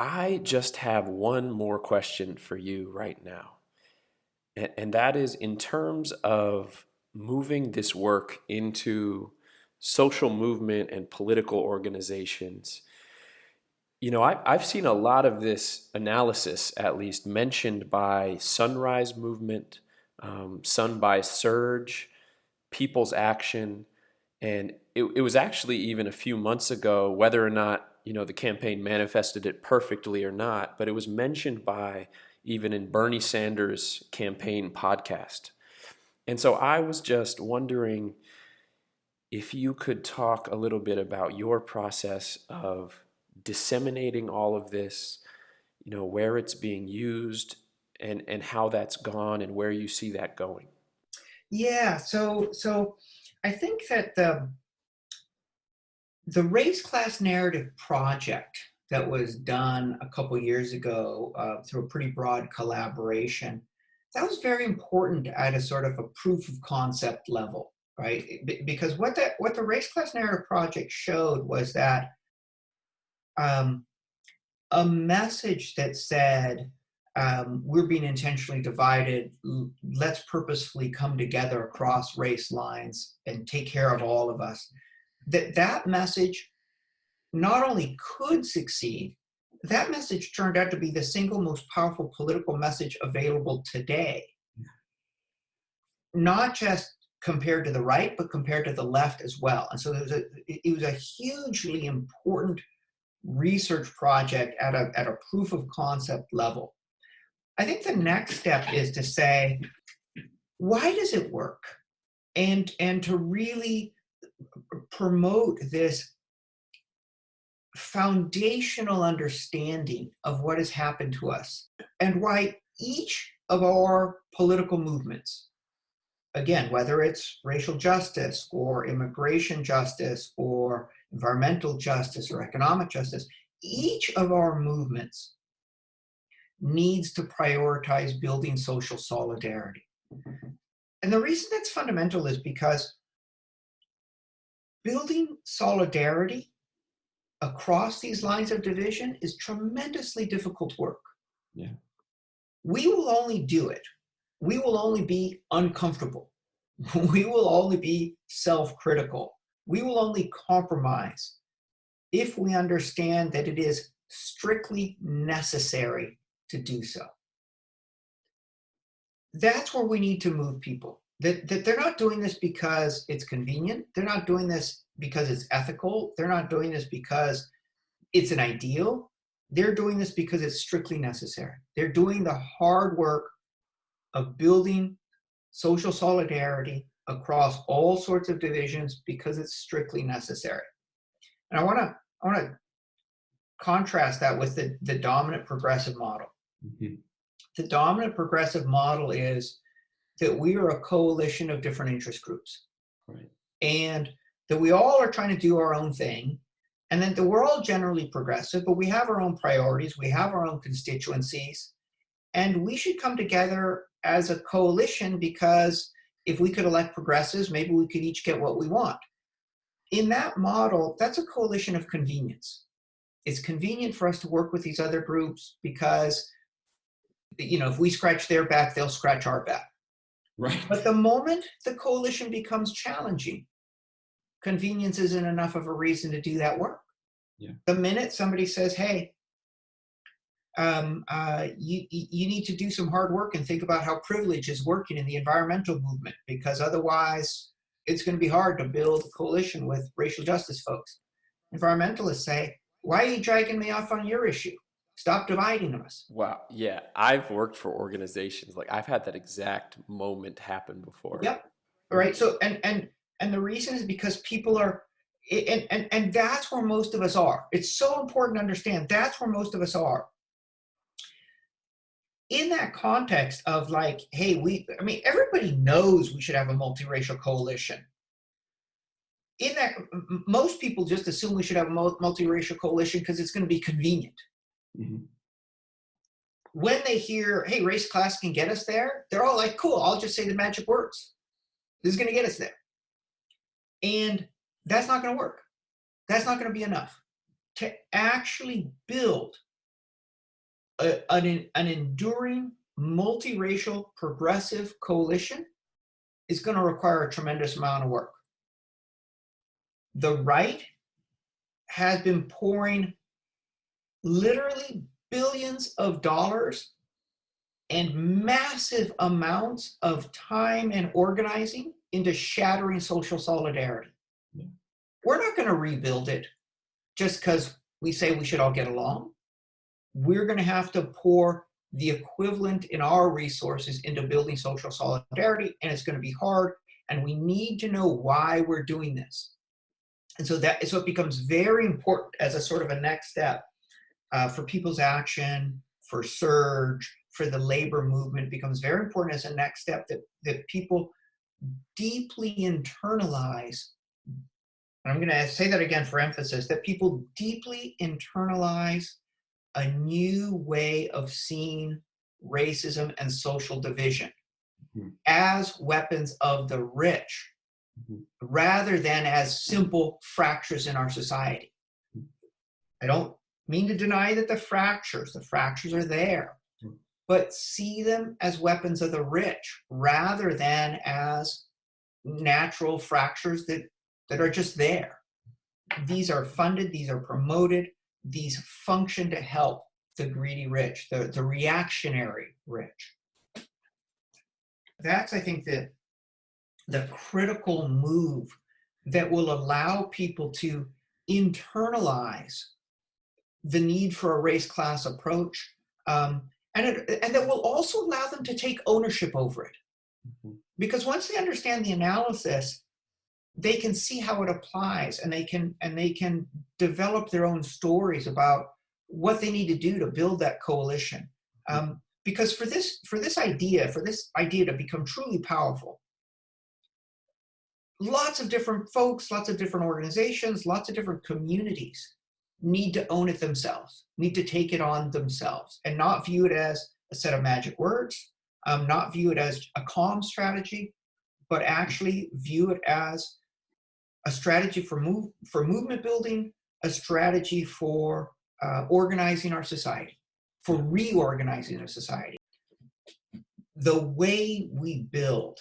I just have one more question for you right now. And that is in terms of moving this work into social movement and political organizations. I've seen a lot of this analysis, at least mentioned by Sunrise Movement, Sun by Surge, People's Action, and it was actually even a few months ago, whether or not the campaign manifested it perfectly or not, but it was mentioned by even in Bernie Sanders' campaign podcast. And so I was just wondering if you could talk a little bit about your process of disseminating all of this, where it's being used and how that's gone and where you see that going. Yeah, so I think that the race class narrative project that was done a couple years ago through a pretty broad collaboration, that was very important at a sort of a proof of concept level, right? Because what the race class narrative project showed was that um, a message that said we're being intentionally divided, let's purposefully come together across race lines and take care of all of us, that message not only could succeed, that message turned out to be the single most powerful political message available today, not just compared to the right, but compared to the left as well. And so it was a hugely important research project at a proof of concept level. I think the next step is to say, why does it work? And to really promote this foundational understanding of what has happened to us and why each of our political movements, again, whether it's racial justice or immigration justice or environmental justice or economic justice, each of our movements needs to prioritize building social solidarity. And the reason that's fundamental is because building solidarity across these lines of division is tremendously difficult work. Yeah. We will only do it. We will only be uncomfortable. We will only be self-critical. We will only compromise if we understand that it is strictly necessary to do so. That's where we need to move people. That they're not doing this because it's convenient. They're not doing this because it's ethical. They're not doing this because it's an ideal. They're doing this because it's strictly necessary. They're doing the hard work of building social solidarity across all sorts of divisions because it's strictly necessary. And I want to contrast that with the dominant progressive model. Mm-hmm. The dominant progressive model is that we are a coalition of different interest groups. Right. And that we all are trying to do our own thing, and then that we're all generally progressive, but we have our own priorities, we have our own constituencies, and we should come together as a coalition because if we could elect progressives, maybe we could each get what we want. In that model, that's a coalition of convenience. It's convenient for us to work with these other groups because, if we scratch their back, they'll scratch our back. Right. But the moment the coalition becomes challenging, convenience isn't enough of a reason to do that work. Yeah. The minute somebody says, hey, you need to do some hard work and think about how privilege is working in the environmental movement, because otherwise it's going to be hard to build a coalition with racial justice folks. Environmentalists say, why are you dragging me off on your issue? Stop dividing us. Wow. Yeah. I've worked for organizations. Like I've had that exact moment happen before. Yep. All right. So and the reason is because people are, and that's where most of us are. It's so important to understand that's where most of us are. In that context of like, hey, everybody knows we should have a multiracial coalition. In that, most people just assume we should have a multiracial coalition because it's going to be convenient. Mm-hmm. When they hear, hey, race class can get us there, they're all like, cool, I'll just say the magic words. This is going to get us there. And that's not going to work. That's not going to be enough. To actually build an enduring, multiracial, progressive coalition is going to require a tremendous amount of work. The right has been pouring literally billions of dollars and massive amounts of time and organizing into shattering social solidarity. We're not going to rebuild it just because we say we should all get along. We're going to have to pour the equivalent in our resources into building social solidarity, and it's going to be hard, and we need to know why we're doing this. And so it becomes very important as a sort of a next step for People's Action, for Surge, for the labor movement. Becomes very important as a next step that people deeply internalize. And I'm going to say that again for emphasis, that people deeply internalize a new way of seeing racism and social division as weapons of the rich, rather than as simple fractures in our society. I don't mean to deny that the fractures are there, but see them as weapons of the rich rather than as natural fractures that are just there. These are funded, these are promoted, these function to help the greedy rich, the reactionary rich. That's, I think, the critical move that will allow people to internalize the need for a race class approach, and that will also allow them to take ownership over it. Because once they understand the analysis, they can see how it applies, and they can develop their own stories about what they need to do to build that coalition. Because for this idea to become truly powerful, lots of different folks, lots of different organizations, lots of different communities need to own it themselves, need to take it on themselves, and not view it as a set of magic words, not view it as a calm strategy, but actually view it as a strategy for movement building, a strategy for organizing our society, for reorganizing our society. The way we build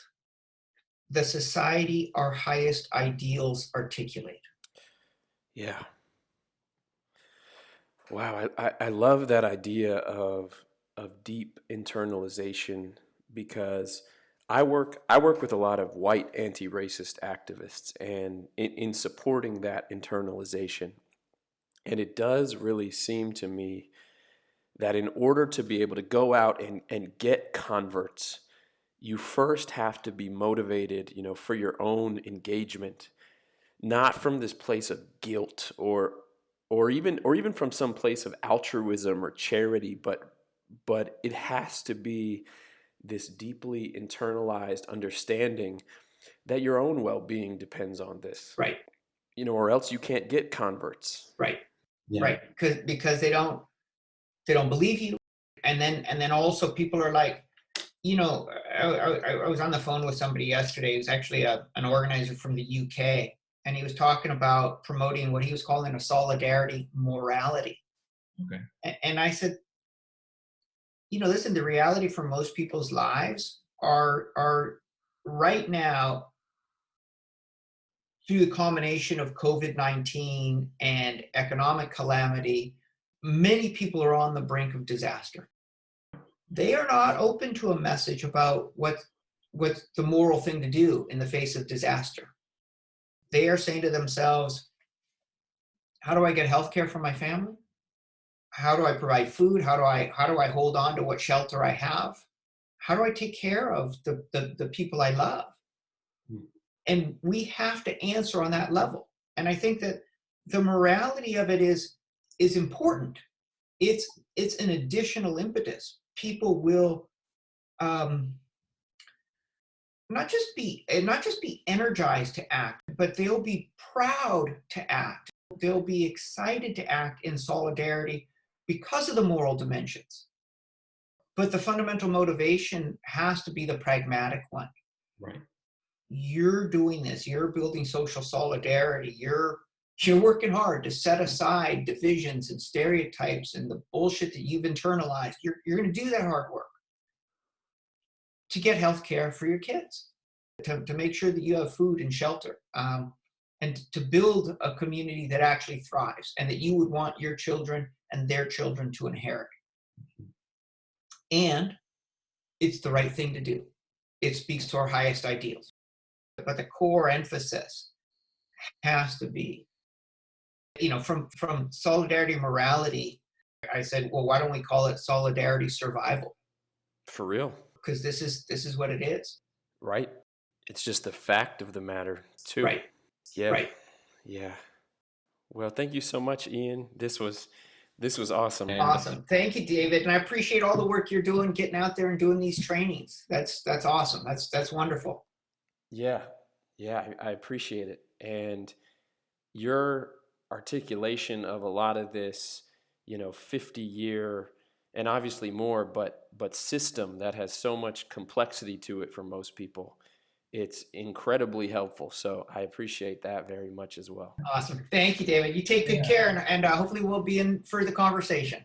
the society our highest ideals articulate. Yeah. Wow, I love that idea of deep internalization, because I work with a lot of white anti-racist activists, and in supporting that internalization. And it does really seem to me that in order to be able to go out and get converts, you first have to be motivated, for your own engagement, not from this place of guilt or even from some place of altruism or charity, but it has to be this deeply internalized understanding that your own well-being depends on this. Right. Or else you can't get converts. Right. Yeah. Right. Because they don't believe you. And then also people are like, I was on the phone with somebody yesterday. It was actually an organizer from the UK, and he was talking about promoting what he was calling a solidarity morality. Okay. And I said, listen, the reality for most people's lives are right now, through the combination of COVID-19 and economic calamity, many people are on the brink of disaster. They are not open to a message about what's the moral thing to do in the face of disaster. They are saying to themselves, how do I get health care for my family? How do I provide food? How do I hold on to what shelter I have? How do I take care of the people I love? And we have to answer on that level. And I think that the morality of it is important. It's an additional impetus. People will not just be energized to act, but they'll be proud to act. They'll be excited to act in solidarity because of the moral dimensions. But the fundamental motivation has to be the pragmatic one. Right. You're doing this. You're building social solidarity. You're You're working hard to set aside divisions and stereotypes and the bullshit that you've internalized. You're going to do that hard work to get health care for your kids, to make sure that you have food and shelter, and to build a community that actually thrives and that you would want your children and their children to inherit. And it's the right thing to do. It speaks to our highest ideals. But the core emphasis has to be, from solidarity morality. I said, well, why don't we call it solidarity survival? For real. Because this is what it is. Right. It's just the fact of the matter, too. Right. Yeah. Right. Yeah. Well, thank you so much, Ian. This was awesome. Awesome. Thank you, David. And I appreciate all the work you're doing, getting out there and doing these trainings. That's awesome. That's wonderful. Yeah. Yeah, I appreciate it. And your articulation of a lot of this, 50-year and obviously more, but system that has so much complexity to it for most people. It's incredibly helpful. So I appreciate that very much as well. Awesome. Thank you, David. You take good care, and hopefully we'll be in further conversation.